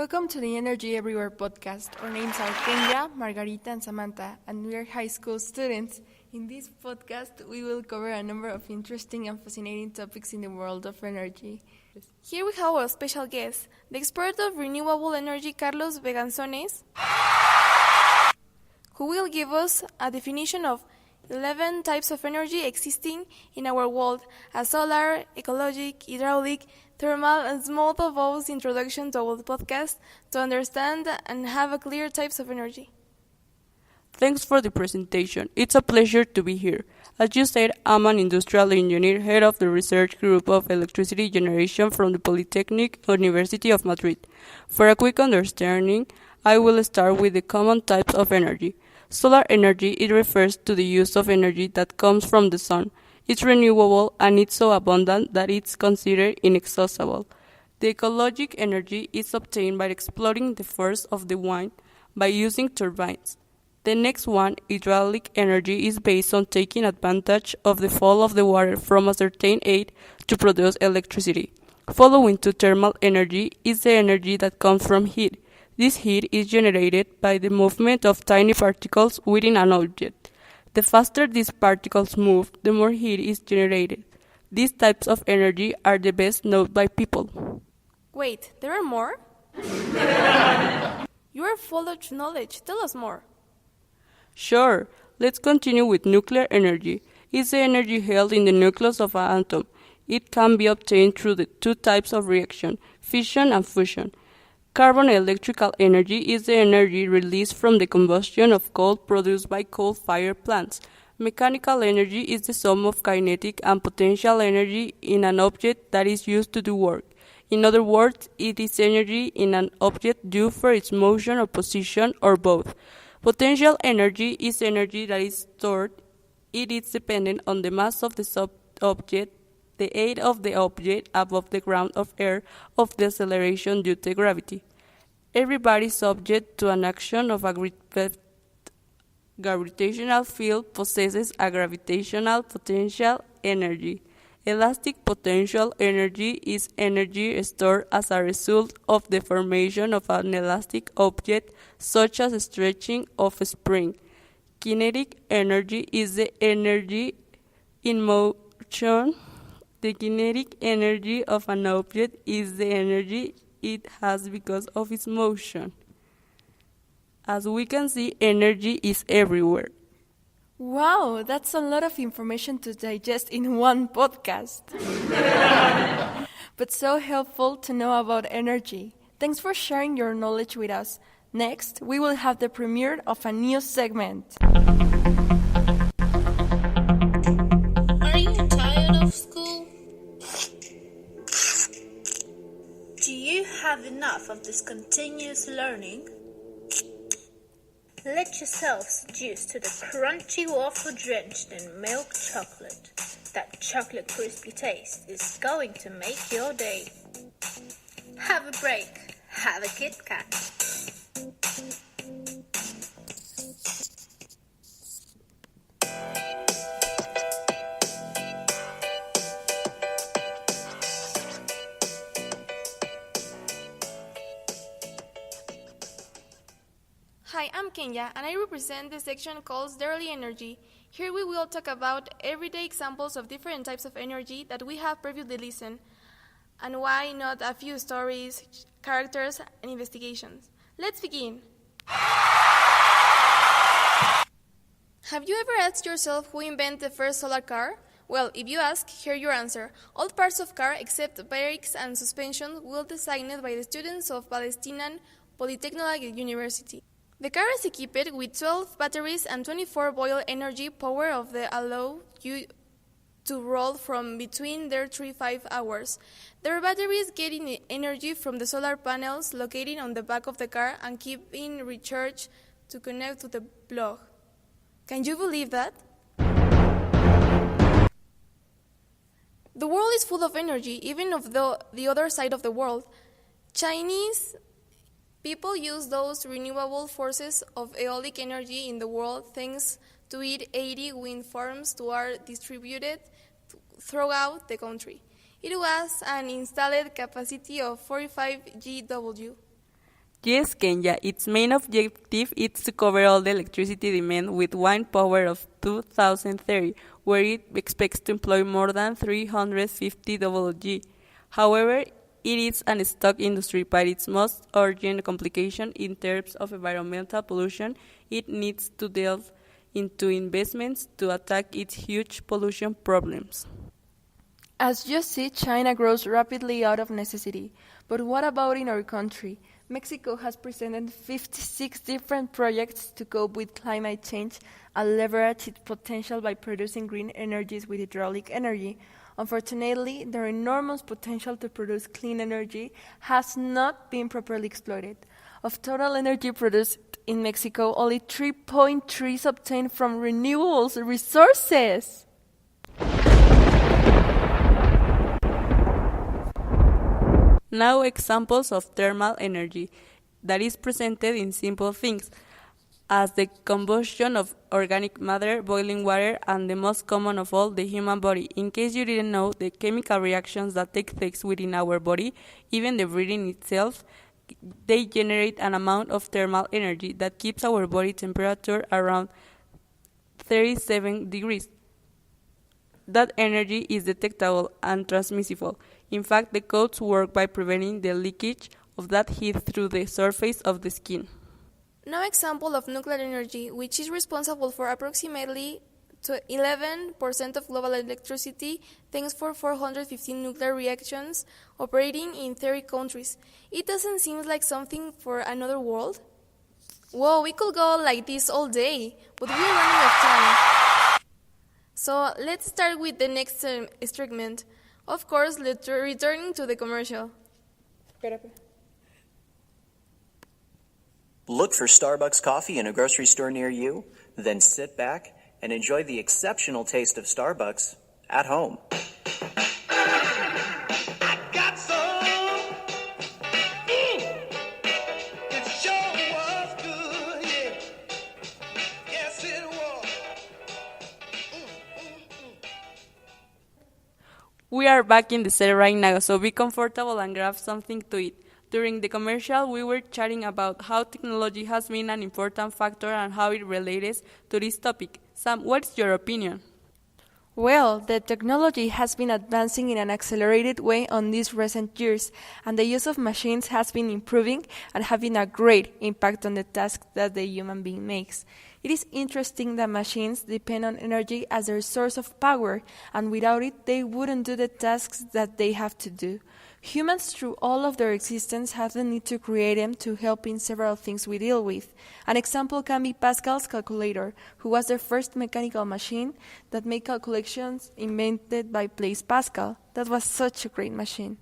Welcome to the Energy Everywhere podcast. Our names are Kenya, Margarita, and Samantha, and we are high school students. In this podcast, we will cover a number of interesting and fascinating topics in the world of energy. Here we have our special guest, the expert of renewable energy, Carlos Beganzones, who will give us a definition of 11 types of energy existing in our world, as solar, ecologic, hydraulic, thermal, and smooth of us introduction to our podcast to understand and have a clear types of energy. Thanks for the presentation. It's a pleasure to be here. As you said, I'm an industrial engineer, head of the research group of electricity generation from the Polytechnic University of Madrid. For a quick understanding, I will start with the common types of energy. Solar energy, it refers to the use of energy that comes from the sun. It's renewable and it's so abundant that it's considered inexhaustible. The ecologic energy is obtained by exploiting the force of the wind by using turbines. The next one, hydraulic energy, is based on taking advantage of the fall of the water from a certain height to produce electricity. Following to thermal energy is the energy that comes from heat. This heat is generated by the movement of tiny particles within an object. The faster these particles move, the more heat is generated. These types of energy are the best known by people. Wait, there are more? You are full of knowledge. Tell us more. Sure, let's continue with nuclear energy. It's the energy held in the nucleus of an atom. It can be obtained through the two types of reaction, fission and fusion. Carbon electrical energy is the energy released from the combustion of coal produced by coal-fired plants. Mechanical energy is the sum of kinetic and potential energy in an object that is used to do work. In other words, it is energy in an object due for its motion or position or both. Potential energy is energy that is stored. It is dependent on the mass of the sub-object, the height of the object above the ground of air, of the acceleration due to gravity. Everybody subject to an action of a gravitational field possesses a gravitational potential energy. Elastic potential energy is energy stored as a result of the formation of an elastic object, such as stretching of a spring. Kinetic energy is the energy in motion. The kinetic energy of an object is the energy it has because of its motion. As we can see, energy is everywhere. Wow, that's a lot of information to digest in one podcast. But so helpful to know about energy. Thanks for sharing your knowledge with us. Next, we will have the premiere of a new segment. Are you tired of school? Do you have enough of this continuous learning? Let yourself seduce to the crunchy waffle drenched in milk chocolate. That chocolate crispy taste is going to make your day. Have a break. Have a Kit Kat. Hi, I'm Kenya, and I represent the section called Daily Energy. Here we will talk about everyday examples of different types of energy that we have previously listened, and why not a few stories, characters, and investigations. Let's begin. Have you ever asked yourself who invented the first solar car? Well, if you ask, here your answer. All parts of car except brakes and suspension were designed by the students of Palestinian Polytechnic University. The car is equipped with 12 batteries and 24-volt energy power of the allow you to roll from between their 3-5 hours. Their batteries get energy from the solar panels located on the back of the car and keep being recharged to connect to the plug. Can you believe that? The world is full of energy, even of the other side of the world. Chinese people use those renewable sources of eolic energy in the world thanks to it 80 wind farms that are distributed throughout the country. It was an installed capacity of 45 GW. Yes, Kenya, its main objective is to cover all the electricity demand with wind power of 2030, where it expects to employ more than 350 WG. However, it is an stock industry, but its most urgent complication in terms of environmental pollution, it needs to delve into investments to attack its huge pollution problems. As you see, China grows rapidly out of necessity. But what about in our country? Mexico has presented 56 different projects to cope with climate change and leverage its potential by producing green energies with hydraulic energy. Unfortunately, their enormous potential to produce clean energy has not been properly exploited. Of total energy produced in Mexico, only 3.3 is obtained from renewable resources. Now examples of thermal energy that is presented in simple things, as the combustion of organic matter, boiling water, and the most common of all, the human body. In case you didn't know, the chemical reactions that take place within our body, even the breathing itself, they generate an amount of thermal energy that keeps our body temperature around 37 degrees. That energy is detectable and transmissible. In fact, the codes work by preventing the leakage of that heat through the surface of the skin. Now example of nuclear energy, which is responsible for approximately 11% of global electricity, thanks for 415 nuclear reactions operating in 30 countries. It doesn't seem like something for another world? Whoa, we could go like this all day, but we're running out of time. So let's start with the next segment. Of course, returning to the commercial. Look for Starbucks coffee in a grocery store near you, then sit back and enjoy the exceptional taste of Starbucks at home. I got some. It sure was good, yeah. Yes, it was. We are back in the set right now, so be comfortable and grab something to eat. During the commercial, we were chatting about how technology has been an important factor and how it relates to this topic. Sam, what's your opinion? Well, the technology has been advancing in an accelerated way on these recent years, and the use of machines has been improving and having a great impact on the tasks that the human being makes. It is interesting that machines depend on energy as their source of power, and without it, they wouldn't do the tasks that they have to do. Humans, through all of their existence, have the need to create them to help in several things we deal with. An example can be Pascal's calculator, who was the first mechanical machine that made calculations invented by Blaise Pascal. That was such a great machine.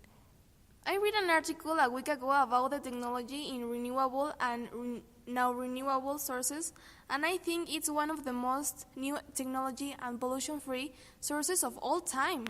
I read an article a week ago about the technology in renewable and now renewable sources, and I think it's one of the most new technology and pollution-free sources of all time.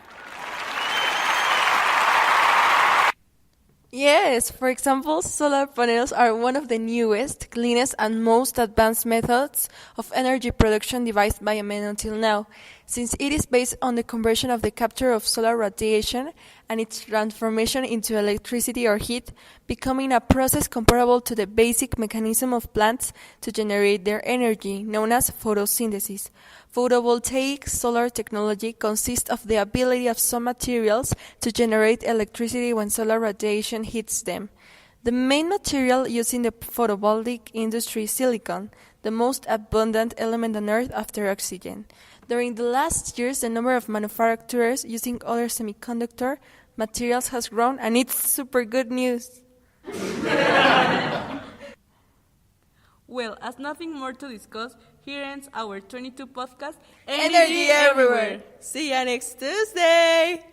Yes, for example, solar panels are one of the newest, cleanest, and most advanced methods of energy production devised by man until now, since it is based on the conversion of the capture of solar radiation and its transformation into electricity or heat, becoming a process comparable to the basic mechanism of plants to generate their energy, known as photosynthesis. Photovoltaic solar technology consists of the ability of some materials to generate electricity when solar radiation hits them. The main material used in the photovoltaic industry is silicon, the most abundant element on Earth after oxygen. During the last years, the number of manufacturers using other semiconductor materials has grown, and it's super good news. Well, as nothing more to discuss, here ends our 22 podcast. Energy everywhere! See ya next Tuesday!